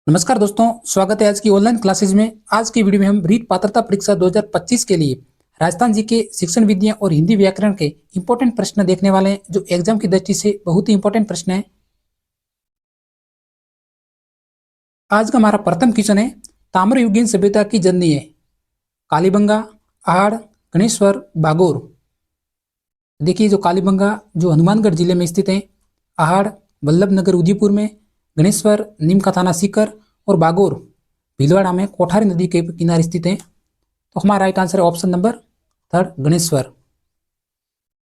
नमस्कार दोस्तों, स्वागत है आज की ऑनलाइन क्लासेज में। आज की वीडियो में हम रीट पात्रता परीक्षा 2025 के लिए राजस्थान जी के शिक्षण विज्ञान और हिंदी व्याकरण के इंपॉर्टेंट प्रश्न देखने वाले हैं, जो एग्जाम की दृष्टि से बहुत ही इंपॉर्टेंट प्रश्न है। आज का हमारा प्रथम क्वेश्चन है, ताम्रयुगीन सभ्यता की जननी है कालीबंगा, आहड़, गणेश्वर, बागोर। देखिए, जो कालीबंगा जो हनुमानगढ़ जिले में स्थित है, आहड़ वल्लभ नगर उदयपुर में, गणेश्वर नीमका थाना सीकर और बागोर भीलवाड़ा में कोठारी नदी के किनारे स्थित है। तो हमारा राइट आंसर है ऑप्शन नंबर थर्ड, गणेश्वर।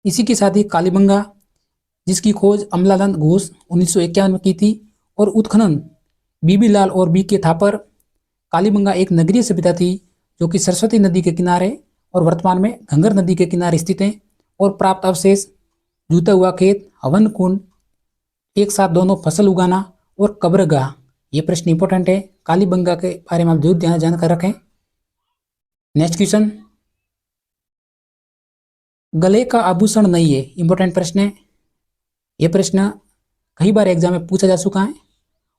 इसी के साथ ही कालीबंगा, जिसकी खोज अमलानंद घोष 1951 में की थी, और उत्खनन बीबी लाल और बी के थापर। कालीबंगा एक नगरीय सभ्यता थी जो कि सरस्वती नदी के किनारे और वर्तमान में घंगर नदी के किनारे स्थित है। और प्राप्त अवशेष जूता हुआ खेत, हवन कुंड, एक साथ दोनों फसल उगाना और कब्रगाह। ये प्रश्न इंपॉर्टेंट है, कालीबंगा के बारे में आप जरूर ध्यान जानकर रखें। नेक्स्ट क्वेश्चन, गले का आभूषण नहीं है, इंपॉर्टेंट प्रश्न है। यह प्रश्न कई बार एग्जाम में पूछा जा चुका है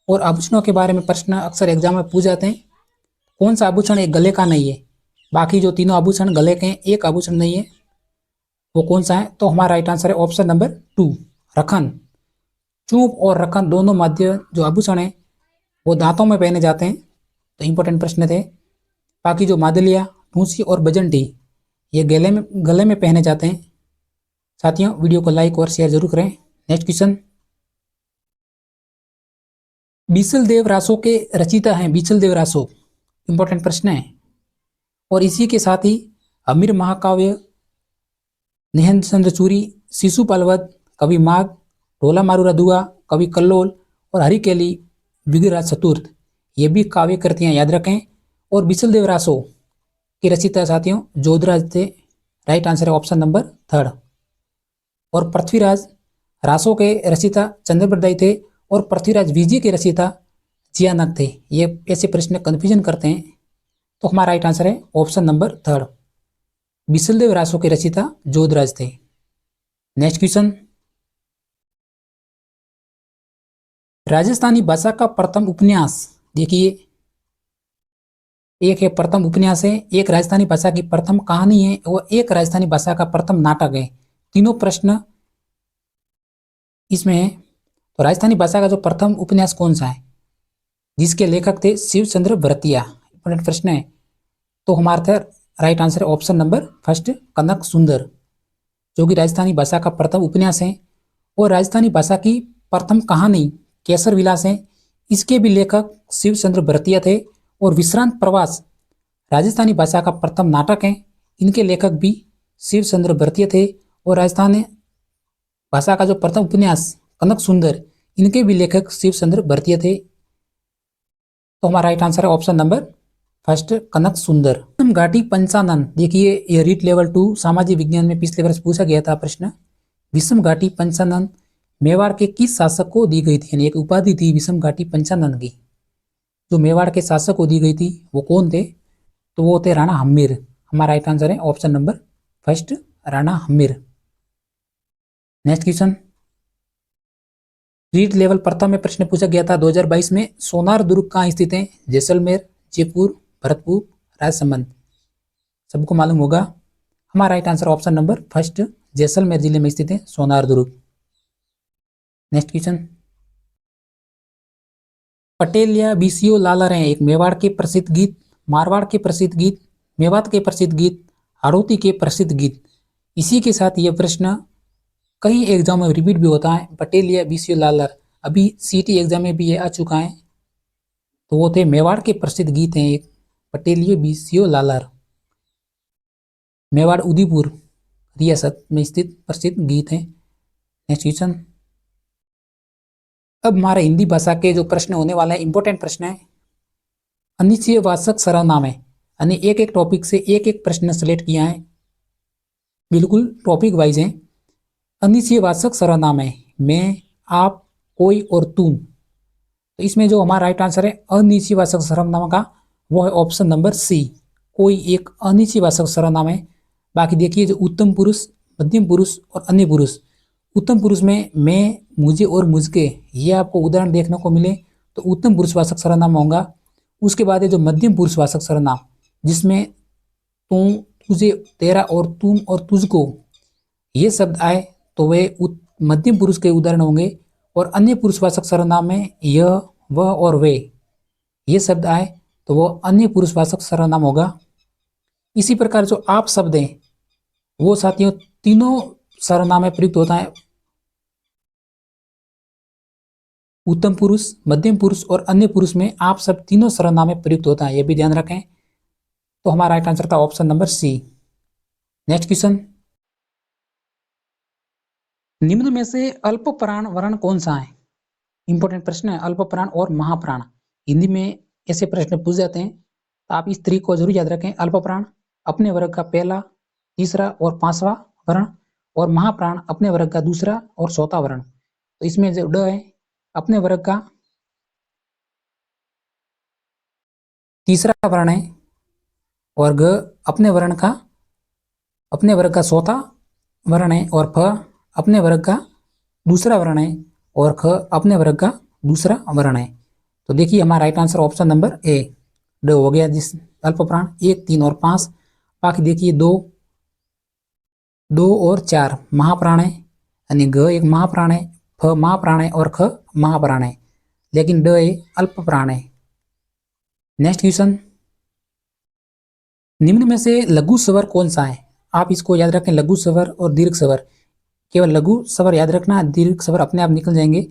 और आभूषणों के बारे में प्रश्न अक्सर एग्जाम में पूछ जाते हैं। कौन सा आभूषण एक गले का नहीं है? बाकी जो तीनों आभूषण गले के हैं, एक आभूषण नहीं है, वो कौन सा है? तो हमारा राइट आंसर है ऑप्शन नंबर 2, रखन। चूप और रखन दोनों मध्य जो आभूषण है वो दांतों में पहने जाते हैं, तो इंपॉर्टेंट प्रश्न थे। बाकी जो मादलिया, टूंसी और बजंटी, ये गले में पहने जाते हैं। साथियों, वीडियो को लाइक और शेयर जरूर करें। नेक्स्ट क्वेश्चन, बीसल देव रासो के रचयिता हैं बीसल देव रासो, इंपॉर्टेंट प्रश्न है। और इसी के साथ ही अमीर महाकाव्य, निहंद चंद्र चूरी, शिशुपाल वध, कवि माघ, ढोला मारूरा दुआ, कवि कल्लोल और हरिकेली विग्रहराज चतुर्थ, ये भी काव्य कृतियां याद रखें। और बीसल देव रासो के रचयिता साथियों जोधराज थे। राइट आंसर है ऑप्शन नंबर थर्ड। और पृथ्वीराज रासो के रचयिता चंद्रप्रदाई थे और पृथ्वीराज विजय के रचयिता जियानक थे। ये ऐसे प्रश्न कंफ्यूजन करते हैं, तो हमारा राइट आंसर है option number third, Bisaldev Raso के रचयिता जोधराज थे। नेक्स्ट क्वेश्चन, राजस्थानी भाषा का प्रथम उपन्यास। देखिए, एक है प्रथम उपन्यास है, एक राजस्थानी भाषा की प्रथम कहानी है और एक राजस्थानी भाषा का प्रथम नाटक है। तीनों प्रश्न इसमें है। तो राजस्थानी भाषा का जो प्रथम उपन्यास कौन सा है, जिसके लेखक थे शिव चंद्र भरतिया, इंपॉर्टेंट प्रश्न है। तो हमारा राइट आंसर है ऑप्शन नंबर फर्स्ट, कनक सुंदर, जो कि राजस्थानी भाषा का प्रथम उपन्यास है। और राजस्थानी भाषा की प्रथम कहानी केसर विलास है, इसके भी लेखक शिव चंद्र भरतिया थे। और विश्रांत प्रवास राजस्थानी भाषा का प्रथम नाटक है, इनके लेखक भी शिव चंद्र भरतिया थे। और राजस्थानी भाषा का जो प्रथम उपन्यास कनक सुंदर, इनके भी लेखक शिव चंद्र भरतिया थे। तो हमारा राइट आंसर है ऑप्शन नंबर फर्स्ट, कनक सुंदर। विषम घाटी पंचानन, देखिए ये रीट लेवल 2 सामाजिक विज्ञान में पिछले वर्ष पूछा गया था प्रश्न। विषम घाटी पंचानन मेवाड़ के किस शासक को दी गई थी? यानी एक उपाधि थी विषम घाटी पंचानन की, जो मेवाड़ के शासक को दी गई थी, वो कौन थे? तो वो थे राणा हम्मीर। हमारा राइट आंसर है option number first, Rana Hammir. Next question, REET level प्रथम में प्रश्न पूछा गया था 2022 में, सोनार दुर्ग कहाँ स्थित है? जैसलमेर, जयपुर, भरतपुर, राजसमंद, सबको मालूम होगा। हमारा right answer option number first, Jaisalmer जिले में स्थित है सोनार दुर्ग। नेक्स्ट क्वेश्चन, पटेल या बीसीओ लालर हैं, एक मेवाड़ के प्रसिद्ध गीत, मारवाड़ के प्रसिद्ध गीत, मेवात के प्रसिद्ध गीत, हाड़ौती के प्रसिद्ध गीत। इसी के साथ ये प्रश्न कई एग्जाम में रिपीट भी होता है, पटेल या बीसीओ लालर। अभी सीटी एग्जाम में भी ये आ चुका है। तो वो थे मेवाड़ के प्रसिद्ध गीत हैं एक, पटेल या बीसीओ लालर। मेवाड़ उदयपुर रियासत में स्थित प्रसिद्ध गीत हैं। नेक्स्ट क्वेश्चन, अब हमारे हिंदी भाषा के जो प्रश्न होने वाले हैं, इंपॉर्टेंट प्रश्न है। अनिश्चयवाचक सर्वनाम है, यानी एक एक टॉपिक से एक एक प्रश्न सेलेक्ट किया है, बिल्कुल टॉपिक वाइज है। अनिश्चयवाचक सर्वनाम है मैं, आप, कोई और तुम। तो इसमें जो हमारा राइट आंसर है अनिश्चयवाचक सर्वनाम का, वो है ऑप्शन नंबर सी, कोई एक अनिश्चयवाचक सर्वनाम है। बाकी देखिए, जो उत्तम पुरुष, मध्यम पुरुष और अन्य पुरुष, उत्तम पुरुष में मैं, मुझे और मुझके, ये आपको उदाहरण देखने को मिले तो उत्तम पुरुषवाचक सर्वनाम होगा। उसके बाद है जो मध्यम पुरुषवाचक सर्वनाम, जिसमें तुम, तुझे, तेरा और तुम और तुझको ये शब्द आए तो वे मध्यम पुरुष के उदाहरण होंगे। और अन्य पुरुषवाचक सर्वनाम में यह, वह और वे ये शब्द आए तो वो अन्य पुरुषवाचक सर्वनाम होगा। इसी प्रकार जो आप शब्द हैं वो साथियों तीनों सर्वनाम में प्रयुक्त होता है, उत्तम पुरुष, मध्यम पुरुष और अन्य पुरुष में आप शब्द तीनों सर्वनाम में प्रयुक्त होता है, यह भी ध्यान रखें। तो हमारा राइट आंसर था option number C. Next question, निम्न में से अल्प प्राण वर्ण कौन सा है? इंपॉर्टेंट प्रश्न है, अल्प प्राण और महाप्राण। हिंदी में ऐसे प्रश्न पूछ जाते हैं तो आप इस तरीके को जरूर याद रखें। अल्प प्राण अपने वर्ग का पहला, तीसरा और पांचवा वर्ण, और महाप्राण अपने वर्ग का दूसरा और चौथा वर्ण। तो इसमें जो ड है अपने वर्ग का तीसरा वर्ण है, और ग अपने वर्ग का चौथा वर्ण है, और फ अपने वर्ग का दूसरा वर्ण है, और ख अपने वर्ग का दूसरा वर्ण है। तो देखिए हमारा right answer option number A, ड हो गया। जिस अल्प प्राण 1, 3 और 5, बाकी देखिए 2, 2 और 4 महाप्राण है, यानी ग एक महाप्राण है, फ महाप्राण है और ख महाप्राण है, लेकिन ड ए अल्प प्राण है। नेक्स्ट क्वेश्चन, निम्न में से लघु स्वर कौन सा है? आप इसको याद रखें, लघु स्वर और दीर्घ स्वर। केवल लघु स्वर याद रखना, दीर्घ स्वर अपने आप निकल जाएंगे।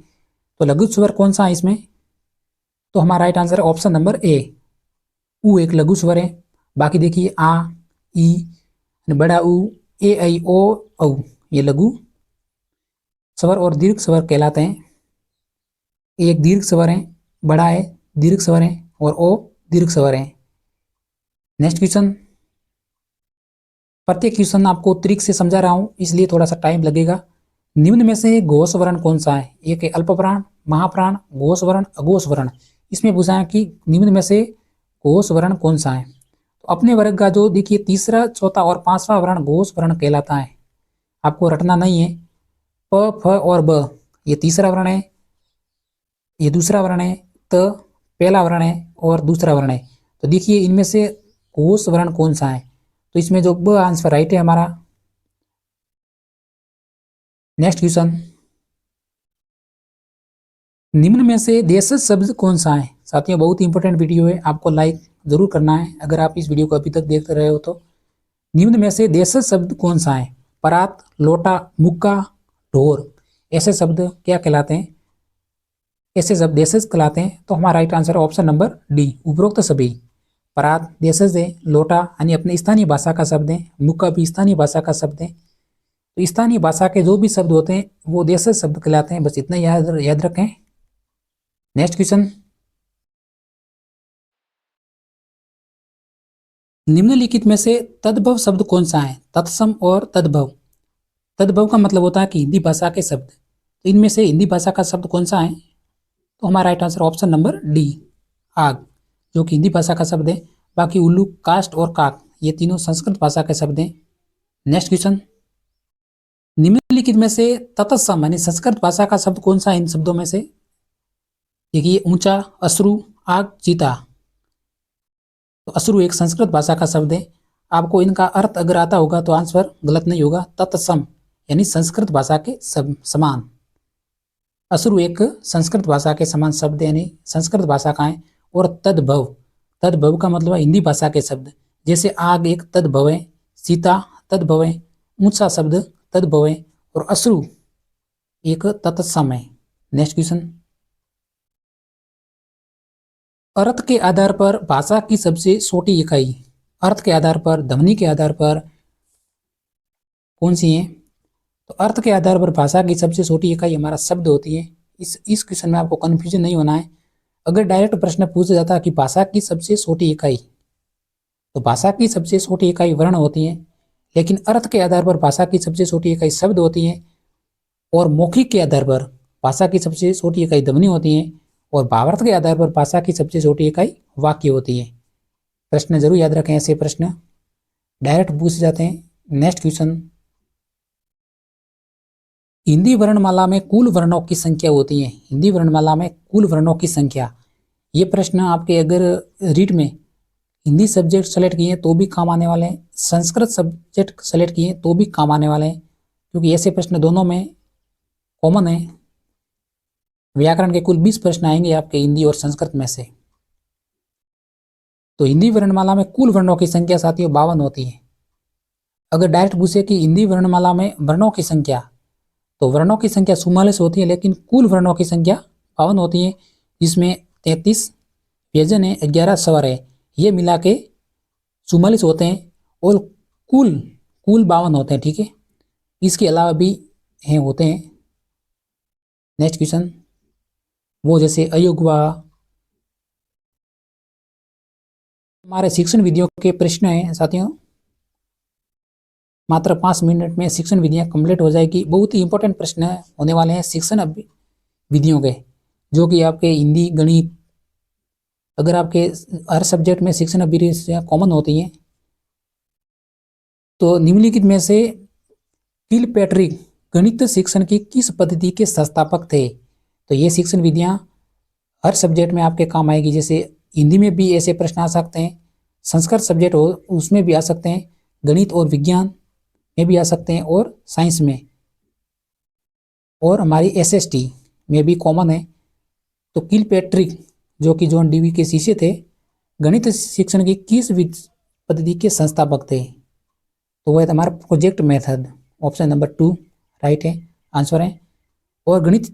तो लघु स्वर कौन सा है इसमें? तो हमारा राइट आंसर है ऑप्शन नंबर ए, उ एक लघु स्वर है। बाकी देखिए आ, ई, बड़ा उ, ए, ऐ, ओ, औ ये लघु स्वर और दीर्घ स्वर कहलाते हैं। एक दीर्घ स्वर है, बड़ा है, दीर्घ स्वर है, और ओ दीर्घ स्वर है। नेक्स्ट क्वेश्चन, प्रत्येक क्वेश्चन आपको ट्रिक से समझा रहा हूं इसलिए थोड़ा सा टाइम लगेगा। निम्न में से घोष वर्ण कौन सा है? एक है अल्प प्राण, महाप्राण, घोष वर्ण, अघोष वर्ण। इसमें पूछा है कि निम्न में से घोष वर्ण कौन सा है। तो अपने वर्ग का जो देखिए तीसरा, चौथा और पांचवा वर्ण घोष वर्ण कहलाता है। आपको रटना नहीं है। प, फ और ब ये तीसरा वर्ण है, ये दूसरा वर्ण है, त पहला वर्ण है और दूसरा वर्ण है। तो देखिए इनमें से घोष वर्ण कौन सा है? तो इसमें जो ब आंसर राइट है हमारा। नेक्स्ट क्वेश्चन, निम्न में से देशज शब्द कौन सा है? साथियों बहुत ही इंपॉर्टेंट वीडियो है, आपको लाइक जरूर करना है अगर आप इस वीडियो को अभी तक देख रहे हो तो। निम्न में से देशज शब्द कौन सा है? परात, लोटा, मुक्का, ढोर, ऐसे शब्द क्या कहलाते हैं? ऐसे शब्द देशज कहलाते हैं। तो हमारा right answer option number D, उपरोक्त सभी। परात देशज है, लोटा यानी अपनी स्थानीय भाषा का शब्द है, मुक्का भी स्थानीय भाषा का शब्द है। तो स्थानीय भाषा के जो भी शब्द होते हैं वो देशज शब्द कहलाते हैं, बस इतना याद रखें। नेक्स्ट क्वेश्चन, निम्नलिखित में से तद्भव शब्द कौन सा है? तत्सम और तद्भव। तद्भव का मतलब होता है कि हिंदी भाषा के शब्द। तो इनमें से हिंदी भाषा का शब्द कौन सा है? तो हमारा right answer option number D, आग, जो कि हिंदी भाषा का शब्द है। बाकी उल्लू, कास्ट और काक ये तीनों संस्कृत भाषा के शब्द हैं। नेक्स्ट क्वेश्चन, निम्नलिखित में से तत्सम यानी संस्कृत भाषा का शब्द कौन सा है इन शब्दों में से? देखिए ऊंचा, अश्रु, आग, चीता। तो अश्रु एक संस्कृत भाषा का शब्द है। आपको इनका अर्थ अगर आता होगा तो आंसर गलत नहीं होगा। तत्सम यानी संस्कृत भाषा के समान। अश्रु एक संस्कृत भाषा के समान शब्द यानी संस्कृत भाषा का है। और तद्भव, तद्भव का मतलब है हिंदी भाषा के शब्द। जैसे आग एक तद्भव है, सीता तद्भव है, ऊंचा शब्द तद्भव है, और अश्रु एक तत्सम है। नेक्स्ट क्वेश्चन, अर्थ के आधार पर भाषा की सबसे छोटी इकाई, अर्थ के आधार पर, ध्वनि के आधार पर कौन सी है? तो अर्थ के आधार पर भाषा की सबसे छोटी इकाई हमारा शब्द होती है। इस क्वेश्चन में आपको कंफ्यूजन नहीं होना है। अगर डायरेक्ट प्रश्न पूछा जाता है कि भाषा की सबसे छोटी इकाई, तो भाषा की सबसे छोटी इकाई वर्ण होती है, लेकिन अर्थ के आधार पर भाषा की सबसे छोटी इकाई शब्द होती है, और मौखिक के आधार पर भाषा की सबसे छोटी इकाई ध्वनि होती है, और भावार्थ के आधार पर भाषा की सबसे छोटी इकाई वाक्य होती है। प्रश्न जरूर याद रखें, ऐसे प्रश्न डायरेक्ट पूछ जाते हैं। नेक्स्ट क्वेश्चन, हिंदी वर्णमाला में कुल वर्णों की संख्या होती है। हिंदी वर्णमाला में कुल वर्णों की संख्या, ये प्रश्न आपके अगर रीट में हिंदी सब्जेक्ट सेलेक्ट किए तो भी काम आने वाले हैं, संस्कृत सब्जेक्ट सेलेक्ट किए तो भी काम आने वाले हैं, क्योंकि ऐसे प्रश्न दोनों में कॉमन है। व्याकरण के कुल 20 प्रश्न आएंगे आपके हिंदी और संस्कृत में से। तो हिंदी वर्णमाला में कुल वर्णों की संख्या साथियों 52 होती है। अगर डायरेक्ट पूछे कि हिंदी वर्णमाला में वर्णों की संख्या, तो वर्णों की संख्या 44 होती है, लेकिन कुल वर्णों की संख्या 52 होती है, जिसमें 33 व्यंजन है, 11 स्वर है, ये मिला के 44 होते हैं और कुल 52 होते हैं। ठीक है, इसके अलावा भी हैं होते हैं। नेक्स्ट क्वेश्चन, वो जैसे अयुग्वा। हमारे शिक्षण विधियों के प्रश्न हैं साथियों, मात्र 5 मिनट में शिक्षण विधियां कंप्लीट हो जाएगी। बहुत ही इंपॉर्टेंट प्रश्न होने वाले हैं शिक्षण विधियों के, जो कि आपके हिंदी गणित, अगर आपके हर सब्जेक्ट में शिक्षण विधियां कॉमन होती हैं, तो निम्नलिखित में से किलपैट्रिक गणित शिक्षण की किस पद्धति के संस्थापक थे? तो ये शिक्षण विधियां हर सब्जेक्ट में आपके काम आएगी। जैसे हिंदी में भी ऐसे प्रश्न आ सकते हैं, संस्कृत सब्जेक्ट हो उसमें भी आ सकते हैं, गणित और विज्ञान में भी आ सकते हैं, और साइंस में, और हमारी एसएसटी में भी कॉमन है। तो किलपैट्रिक जो कि जॉन डीवी के शिष्य थे, गणित शिक्षण की किस पद्धति के संस्थापक थे? तो वह हमारा project method, option number 2 right है, आंसर है। और गणित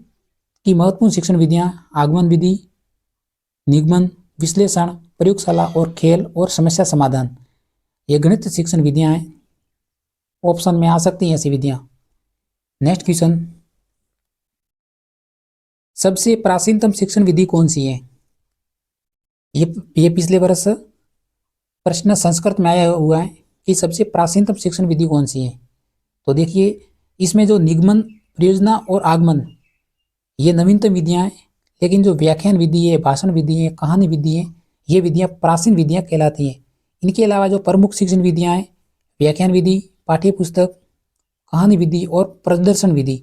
की महत्वपूर्ण शिक्षण विधियां आगमन विधि, निगमन, विश्लेषण, प्रयोगशाला और खेल और समस्या समाधान, ये गणित शिक्षण विधियां हैं, ऑप्शन में आ सकती हैं ऐसी विधियां। नेक्स्ट क्वेश्चन, सबसे प्राचीनतम शिक्षण विधि कौन सी है? ये पिछले वर्ष प्रश्न संस्कृत में आया हुआ है कि सबसे प्राचीनतम शिक्षण विधि कौन सी है। तो देखिए, इसमें जो निगमन, प्रयोजना और आगमन, ये नवीनतम विधियां हैं, लेकिन जो व्याख्यान विधि है, भाषण विधि है, कहानी विधि है, ये विधियां प्राचीन विधियां कहलाती हैं। इनके अलावा जो प्रमुख शिक्षण विधियां हैं, व्याख्यान विधि, पाठ्य पुस्तक, कहानी विधि और प्रदर्शन विधि,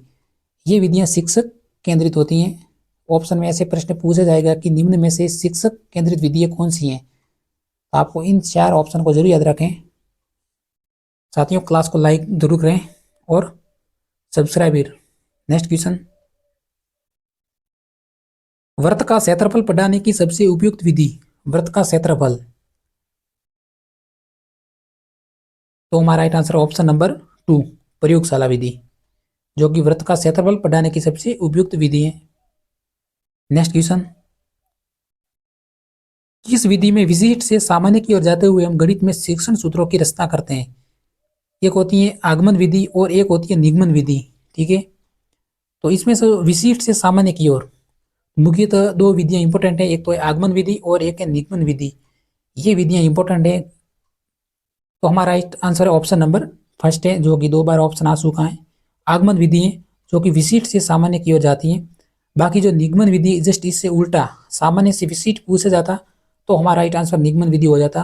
ये विधियां शिक्षक केंद्रित होती हैं। ऑप्शन में ऐसे प्रश्न पूछा जाएगा कि निम्न में से शिक्षक केंद्रित विधियां कौन सी हैं? तो आपको इन 4 ऑप्शन को जरूर याद रखें। साथियों, क्लास को लाइक जरूर करें और सब्सक्राइब। नेक्स्ट क्वेश्चन, वृत्त का क्षेत्रफल पढ़ाने की सबसे उपयुक्त विधि? वृत्त का क्षेत्रफल, तो हमारा राइट आंसर ऑप्शन नंबर 2 प्रयोगशाला विधि, जो कि वृत्त का क्षेत्रफल पढ़ाने की सबसे उपयुक्त विधि है। नेक्स्ट क्वेश्चन, किस विधि में विशिष्ट से सामान्य की ओर जाते हुए हम गणित में शिक्षण सूत्रों की रचना करते हैं? एक होती है आगमन विधि और एक होती है निगमन विधि। ठीक है, तो इसमें से विशिष्ट से सामान्य की ओर मुख्यतः 2 विधियां इंपॉर्टेंट है, एक तो है आगमन विधि और एक है निगमन विधि। ये विधियां इंपॉर्टेंट है, तो हमारा right answer option number first है, जो कि 2 बार ऑप्शन आ चुका है। आगमन विधि है जो कि विशिष्ट से सामान्य की ओर जाती है। बाकी जो निगमन विधि जस्ट इससे उल्टा, सामान्य से विशिष्ट पूछा जाता, तो हमारा राइट आंसर निगमन विधि हो जाता।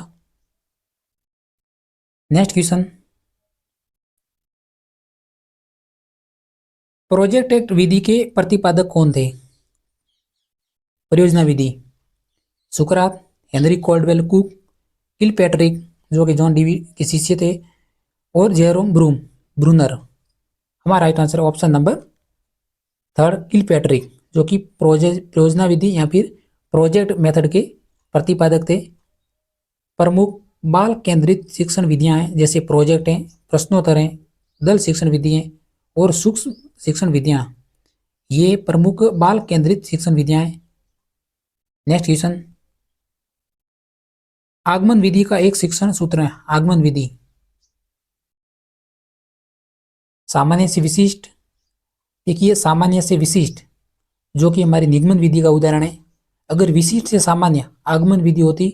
नेक्स्ट क्वेश्चन, प्रोजेक्ट एक्ट विधि के प्रतिपादक कौन थे? परियोजना विधि, सुकरात, हेनरी कॉल्डवेल कुक, किलपैट्रिक जो कि जॉन डीवी के शिष्य थे, और जेरोम ब्रूनर। हमारा right answer option number 3 Kilpatrick, जो कि परियोजना विधि या फिर प्रोजेक्ट मेथड के प्रतिपादक थे। प्रमुख बाल केंद्रित शिक्षण विधियां हैं, जैसे प्रोजेक्ट हैं, प्रश्नोत्तर हैं, दल शिक्षण विधि हैं और सूक्ष्म शिक्षण विधियां, ये प्रमुख बाल केंद्रित शिक्षण विधियां हैं। नेक्स्ट क्वेश्चन, आगमन विधि का एक शिक्षण सूत्र है। आगमन विधि, सामान्य से विशिष्ट, देखिए सामान्य से विशिष्ट जो कि हमारी निगमन विधि का उदाहरण है। अगर विशिष्ट से सामान्य आगमन विधि होती,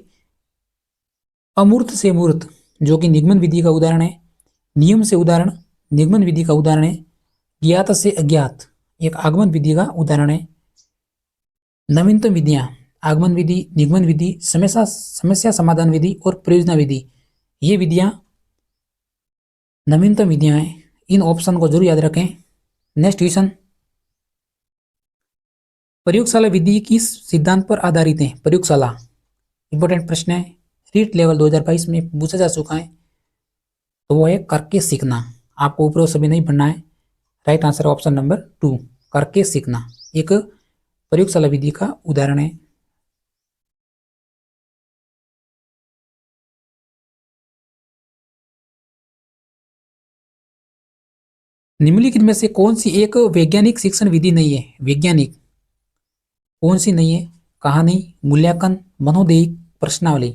अमूर्त से मूर्त जो कि निगमन विधि का उदाहरण है, नियम से उदाहरण निगमन विधि का उदाहरण है, ज्ञात से अज्ञात एक आगमन विधि का उदाहरण है। नवीनतम विधियां आगमन विधि, निगमन विधि, समस्या समाधान विधि और प्रयोजना विधि, ये विधियां नवीनतम विधियां हैं। इन ऑप्शन को जरूर याद रखें। नेक्स्ट क्वेश्चन, प्रयोगशाला विधि किस सिद्धांत पर आधारित है? प्रयोगशाला इंपॉर्टेंट प्रश्न है, रीट लेवल 2022 में पूछा जा चुका है। तो वो है करके सीखना। आपको ऊपर सभी नहीं पढ़ना है। राइट आंसर ऑप्शन नंबर 2, करके सीखना एक प्रयोगशाला विधि का उदाहरण है। निम्नलिखित में से कौन सी एक वैज्ञानिक शिक्षण विधि नहीं है? वैज्ञानिक कौन सी नहीं है? कहानी, मूल्यांकन, मनोदैहिक, प्रश्नावली।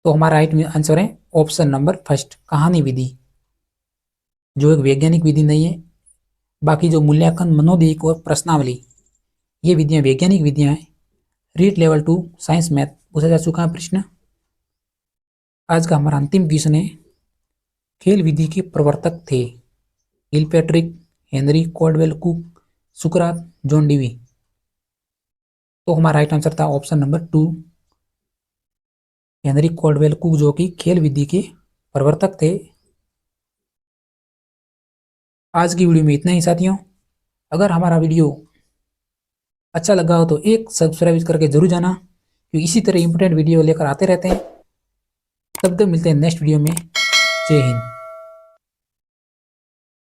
तो हमारा राइट आंसर है ऑप्शन नंबर फर्स्ट, कहानी विधि, जो एक वैज्ञानिक विधि नहीं है। बाकी जो मूल्यांकन, मनोदैहिक और प्रश्नावली, ये विधियां वैज्ञानिक विधियां हैं। रीट लेवल 2 साइंस मैथ पूछा जा चुका है प्रश्न। आज का हमारा अंतिम क्वेश्चन है, खेल विधि के प्रवर्तक थे? किलपैट्रिक, हेनरी कॉल्डवेल कुक, सुकरात, जॉन डीवी। तो हमारा राइट आंसर था option number 2, Henry Caldwell cook, जो कि खेल विधि के प्रवर्तक थे। आज की वीडियो में इतना ही साथियों। अगर हमारा वीडियो अच्छा लगा हो तो एक सब्सक्राइब करके जरूर जाना, क्योंकि इसी तरह इंपॉर्टेंट वीडियो लेकर आते रहते हैं। तब तक मिलते हैं नेक्स्ट वीडियो में। जय हिंद।